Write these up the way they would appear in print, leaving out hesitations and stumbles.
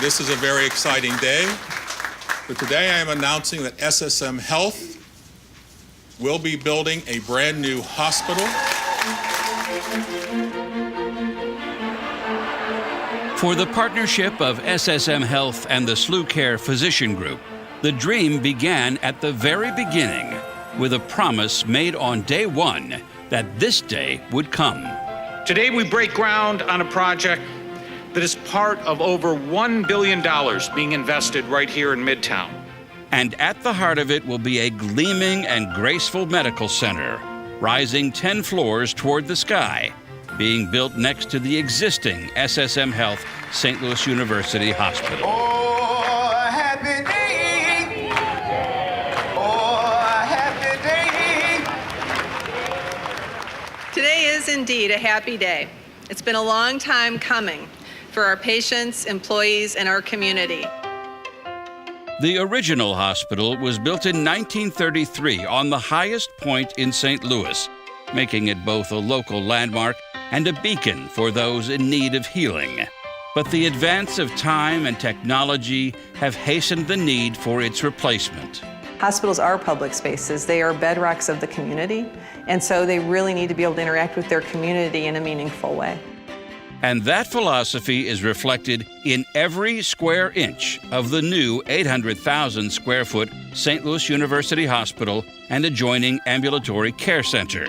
This is a very exciting day. But today I am announcing that SSM Health will be building a brand new hospital. For the partnership of SSM Health and the SLUCare Physician Group, the dream began at the very beginning with a promise made on day one that this day would come. Today we break ground on a project that is part of over $1 billion being invested right here in Midtown. And at the heart of it will be a gleaming and graceful medical center, rising 10 floors toward the sky, being built next to the existing SSM Health St. Louis University Hospital. Oh, happy day. Oh, happy day. Today is indeed a happy day. It's been a long time coming for our patients, employees, and our community. The original hospital was built in 1933 on the highest point in St. Louis, making it both a local landmark and a beacon for those in need of healing. But the advance of time and technology have hastened the need for its replacement. Hospitals are public spaces. They are bedrocks of the community, and so they really need to be able to interact with their community in a meaningful way. And that philosophy is reflected in every square inch of the new 800,000 square foot St. Louis University Hospital and adjoining ambulatory care center,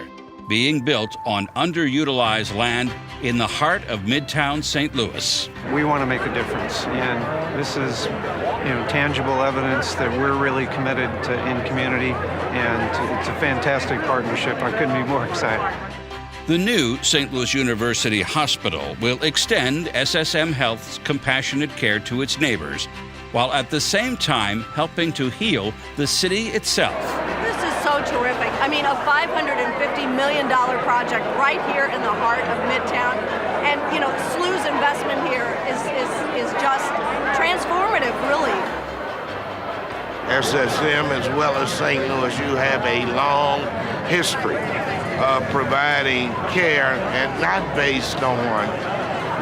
being built on underutilized land in the heart of Midtown St. Louis. We want to make a difference, and this is, tangible evidence that we're really committed in community, and it's a fantastic partnership. I couldn't be more excited. The new St. Louis University Hospital will extend SSM Health's compassionate care to its neighbors, while at the same time helping to heal the city itself. This is so terrific. I mean, a $550 million project right here in the heart of Midtown. And, SLU's investment here is just transformative, really. SSM, as well as St. Louis, you have a long history of providing care, and not based on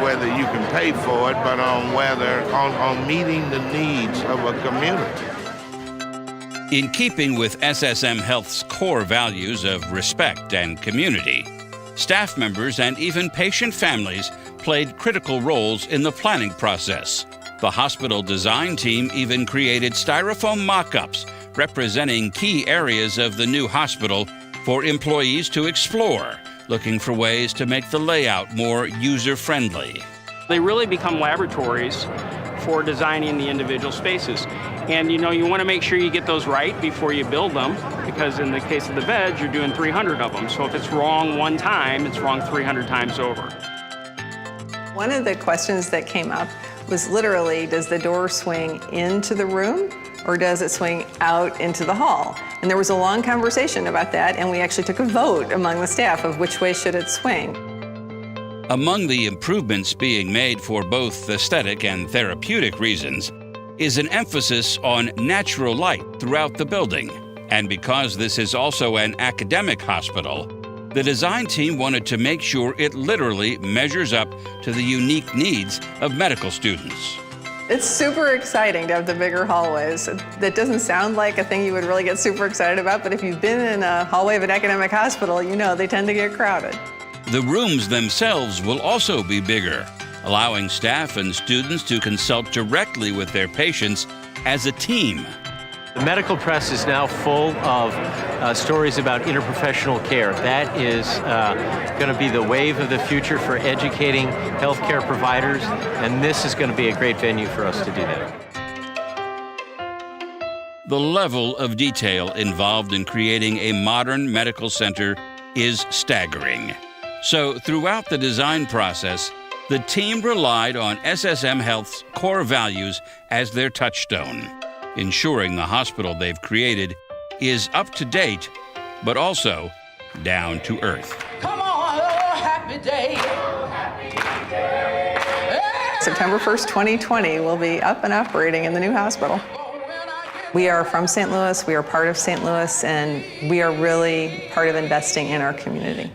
whether you can pay for it, but on meeting the needs of a community. In keeping with SSM Health's core values of respect and community, staff members and even patient families played critical roles in the planning process. The hospital design team even created styrofoam mock-ups representing key areas of the new hospital for employees to explore, looking for ways to make the layout more user-friendly. They really become laboratories for designing the individual spaces. And you want to make sure you get those right before you build them, because in the case of the beds, you're doing 300 of them. So if it's wrong one time, it's wrong 300 times over. One of the questions that came up was literally, does the door swing into the room or does it swing out into the hall? And there was a long conversation about that, and we actually took a vote among the staff of which way should it swing. Among the improvements being made for both aesthetic and therapeutic reasons is an emphasis on natural light throughout the building. And because this is also an academic hospital, the design team wanted to make sure it literally measures up to the unique needs of medical students. It's super exciting to have the bigger hallways. That doesn't sound like a thing you would really get super excited about, but if you've been in a hallway of an academic hospital, they tend to get crowded. The rooms themselves will also be bigger, allowing staff and students to consult directly with their patients as a team. The medical press is now full of stories about interprofessional care. That is going to be the wave of the future for educating healthcare providers, and this is going to be a great venue for us to do that. The level of detail involved in creating a modern medical center is staggering. So throughout the design process, the team relied on SSM Health's core values as their touchstone, ensuring the hospital they've created is up to date, but also down to earth. Come on, oh, happy day. Happy day. September 1st, 2020, we'll be up and operating in the new hospital. We are from St. Louis, we are part of St. Louis, and we are really part of investing in our community.